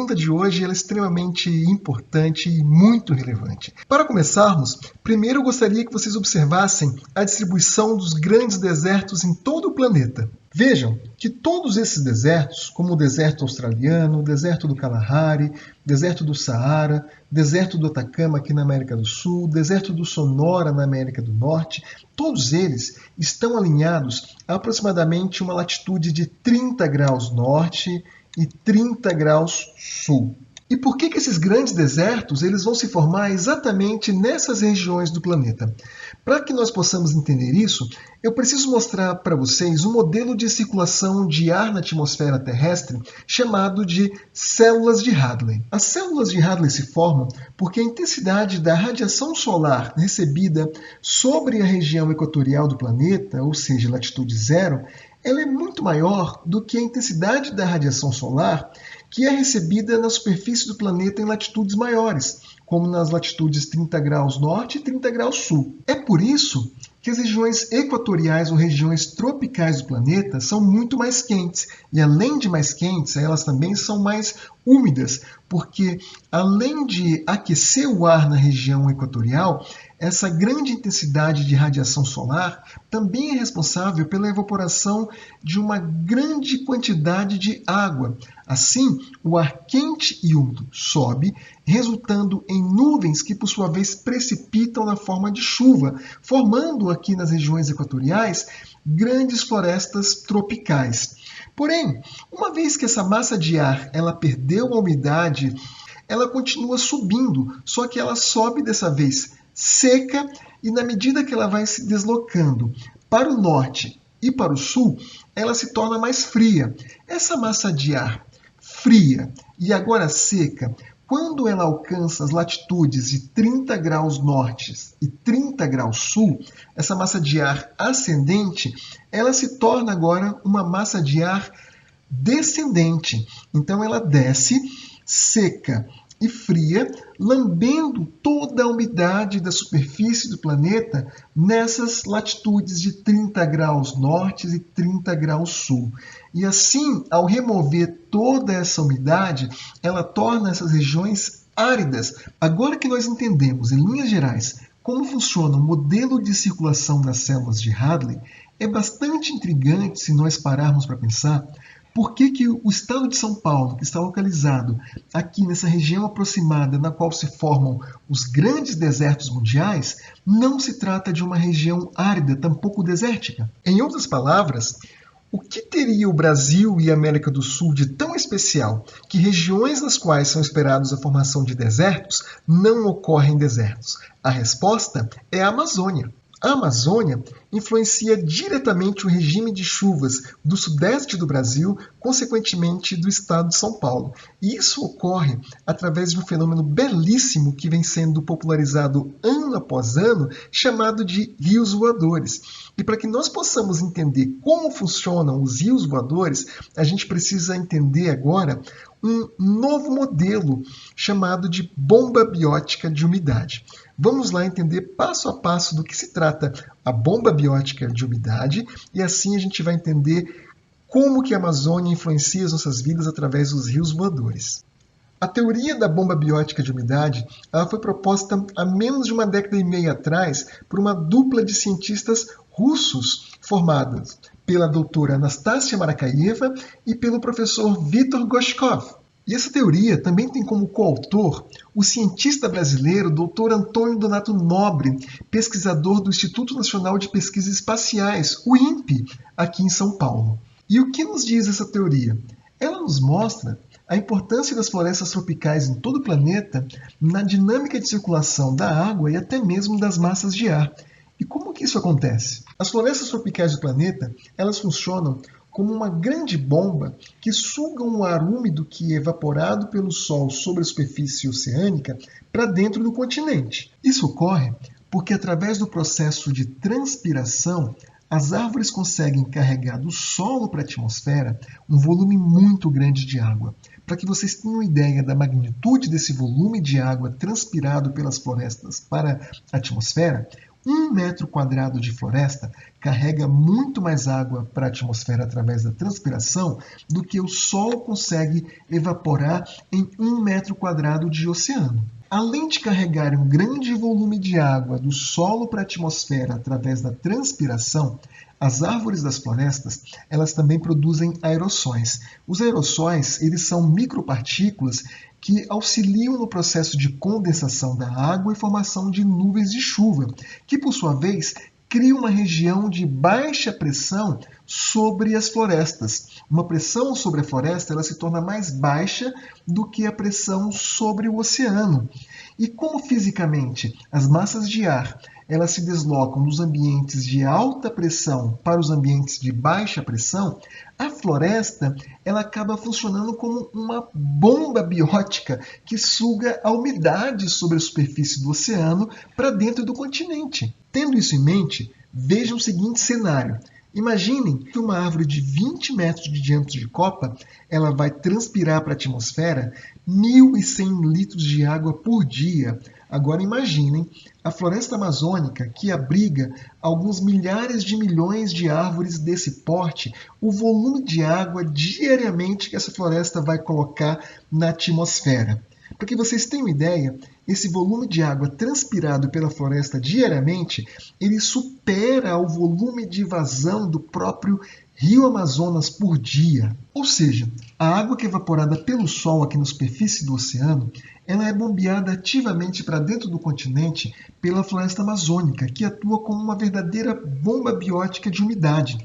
pergunta de hoje é extremamente importante e muito relevante. Para começarmos, primeiro eu gostaria que vocês observassem a distribuição dos grandes desertos em todo o planeta. Vejam que todos esses desertos, como o deserto australiano, o deserto do Kalahari, deserto do Saara, deserto do Atacama aqui na América do Sul, deserto do Sonora na América do Norte, todos eles estão alinhados a aproximadamente uma latitude de 30 graus norte e 30 graus sul. E por que esses grandes desertos eles vão se formar exatamente nessas regiões do planeta? Para que nós possamos entender isso, eu preciso mostrar para vocês um modelo de circulação de ar na atmosfera terrestre chamado de células de Hadley. As células de Hadley se formam porque a intensidade da radiação solar recebida sobre a região equatorial do planeta, ou seja, latitude zero, ela é muito maior do que a intensidade da radiação solar que é recebida na superfície do planeta em latitudes maiores, como nas latitudes 30 graus norte e 30 graus sul. É por isso que as regiões equatoriais ou regiões tropicais do planeta são muito mais quentes. E além de mais quentes, elas também são mais úmidas, porque além de aquecer o ar na região equatorial, essa grande intensidade de radiação solar também é responsável pela evaporação de uma grande quantidade de água. Assim, o ar quente e úmido sobe, resultando em nuvens que, por sua vez, precipitam na forma de chuva, formando aqui nas regiões equatoriais grandes florestas tropicais. Porém, uma vez que essa massa de ar ela perdeu a umidade, ela continua subindo, só que ela sobe dessa vez seca e na medida que ela vai se deslocando para o norte e para o sul, ela se torna mais fria. Essa massa de ar fria e agora seca, quando ela alcança as latitudes de 30 graus norte e 30 graus sul, essa massa de ar ascendente, ela se torna agora uma massa de ar descendente. Então ela desce seca e fria, lambendo toda a umidade da superfície do planeta nessas latitudes de 30 graus norte e 30 graus sul. E assim, ao remover toda essa umidade, ela torna essas regiões áridas. Agora que nós entendemos, em linhas gerais, como funciona o modelo de circulação das células de Hadley, é bastante intrigante se nós pararmos para pensar por que o estado de São Paulo, que está localizado aqui nessa região aproximada na qual se formam os grandes desertos mundiais, não se trata de uma região árida, tampouco desértica. Em outras palavras, o que teria o Brasil e a América do Sul de tão especial que regiões nas quais são esperados a formação de desertos não ocorrem desertos? A resposta é a Amazônia. A Amazônia influencia diretamente o regime de chuvas do sudeste do Brasil, consequentemente do estado de São Paulo. E isso ocorre através de um fenômeno belíssimo que vem sendo popularizado ano após ano, chamado de rios voadores. E para que nós possamos entender como funcionam os rios voadores, a gente precisa entender agora um novo modelo chamado de bomba biótica de umidade. Vamos lá entender passo a passo do que se trata a bomba biótica de umidade e assim a gente vai entender como que a Amazônia influencia as nossas vidas através dos rios voadores. A teoria da bomba biótica de umidade ela foi proposta há menos de uma década e meia atrás por uma dupla de cientistas russos formados pela doutora Anastasia Marakaeva e pelo professor Viktor Goshkov. E essa teoria também tem como coautor o cientista brasileiro Dr. Antônio Donato Nobre, pesquisador do Instituto Nacional de Pesquisas Espaciais, o INPE, aqui em São Paulo. E o que nos diz essa teoria? Ela nos mostra a importância das florestas tropicais em todo o planeta na dinâmica de circulação da água e até mesmo das massas de ar. E como que isso acontece? As florestas tropicais do planeta, elas funcionam como uma grande bomba que suga um ar úmido que é evaporado pelo Sol sobre a superfície oceânica para dentro do continente. Isso ocorre porque, através do processo de transpiração, as árvores conseguem carregar do solo para a atmosfera um volume muito grande de água. Para que vocês tenham ideia da magnitude desse volume de água transpirado pelas florestas para a atmosfera, 1 metro quadrado de floresta carrega muito mais água para a atmosfera através da transpiração do que o solo consegue evaporar em 1 metro quadrado de oceano. Além de carregar um grande volume de água do solo para a atmosfera através da transpiração, as árvores das florestas, elas também produzem aerossóis. Os aerossóis, eles são micropartículas que auxiliam no processo de condensação da água e formação de nuvens de chuva, que por sua vez criam uma região de baixa pressão sobre as florestas. Uma pressão sobre a floresta ela se torna mais baixa do que a pressão sobre o oceano. E como fisicamente as massas de ar elas se deslocam dos ambientes de alta pressão para os ambientes de baixa pressão, a floresta ela acaba funcionando como uma bomba biótica que suga a umidade sobre a superfície do oceano para dentro do continente. Tendo isso em mente, vejam o seguinte cenário. Imaginem que uma árvore de 20 metros de diâmetro de copa ela vai transpirar para a atmosfera 1.100 litros de água por dia. Agora imaginem a floresta amazônica que abriga alguns milhares de milhões de árvores desse porte, o volume de água diariamente que essa floresta vai colocar na atmosfera. Para que vocês tenham ideia, esse volume de água transpirado pela floresta diariamente, ele supera o volume de vazão do próprio Rio Amazonas por dia. Ou seja, a água que é evaporada pelo Sol aqui na superfície do oceano, ela é bombeada ativamente para dentro do continente pela floresta amazônica, que atua como uma verdadeira bomba biótica de umidade.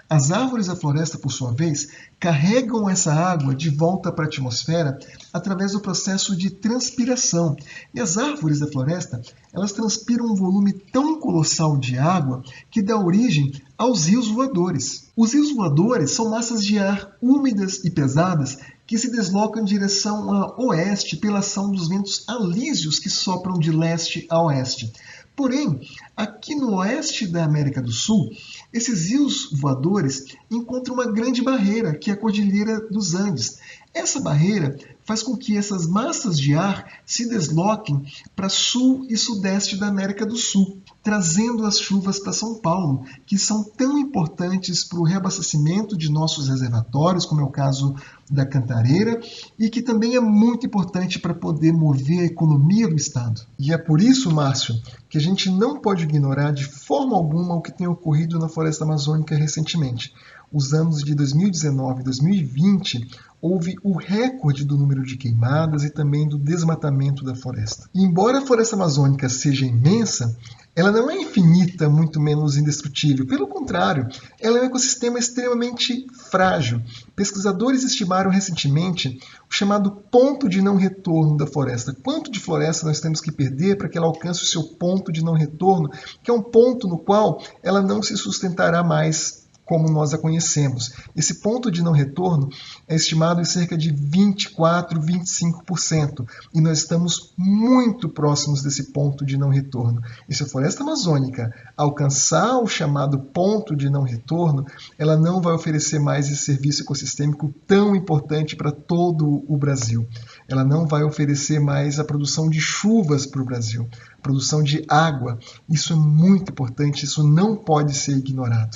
As árvores da floresta, por sua vez, carregam essa água de volta para a atmosfera através do processo de transpiração. E as árvores da floresta, elas transpiram um volume tão colossal de água que dá origem aos rios voadores. Os rios voadores são massas de ar úmidas e pesadas que se deslocam em direção a oeste pela ação dos ventos alísios que sopram de leste a oeste. Porém, aqui no oeste da América do Sul, esses rios voadores encontram uma grande barreira, que é a Cordilheira dos Andes. Essa barreira faz com que essas massas de ar se desloquem para sul e sudeste da América do Sul, trazendo as chuvas para São Paulo, que são tão importantes para o reabastecimento de nossos reservatórios, como é o caso da Cantareira, e que também é muito importante para poder mover a economia do estado. E é por isso, Márcio, que a gente não pode ignorar de forma alguma o que tem ocorrido na floresta amazônica recentemente. Os anos de 2019 e 2020 houve o recorde do número de queimadas e também do desmatamento da floresta. E embora a floresta amazônica seja imensa, ela não é infinita, muito menos indestrutível. Pelo contrário, ela é um ecossistema extremamente frágil. Pesquisadores estimaram recentemente o chamado ponto de não retorno da floresta. Quanto de floresta nós temos que perder para que ela alcance o seu ponto de não retorno, que é um ponto no qual ela não se sustentará mais como nós a conhecemos. Esse ponto de não retorno é estimado em cerca de 24, 25%, e nós estamos muito próximos desse ponto de não retorno. E se a floresta amazônica alcançar o chamado ponto de não retorno, ela não vai oferecer mais esse serviço ecossistêmico tão importante para todo o Brasil. Ela não vai oferecer mais a produção de chuvas para o Brasil, produção de água. Isso é muito importante, isso não pode ser ignorado.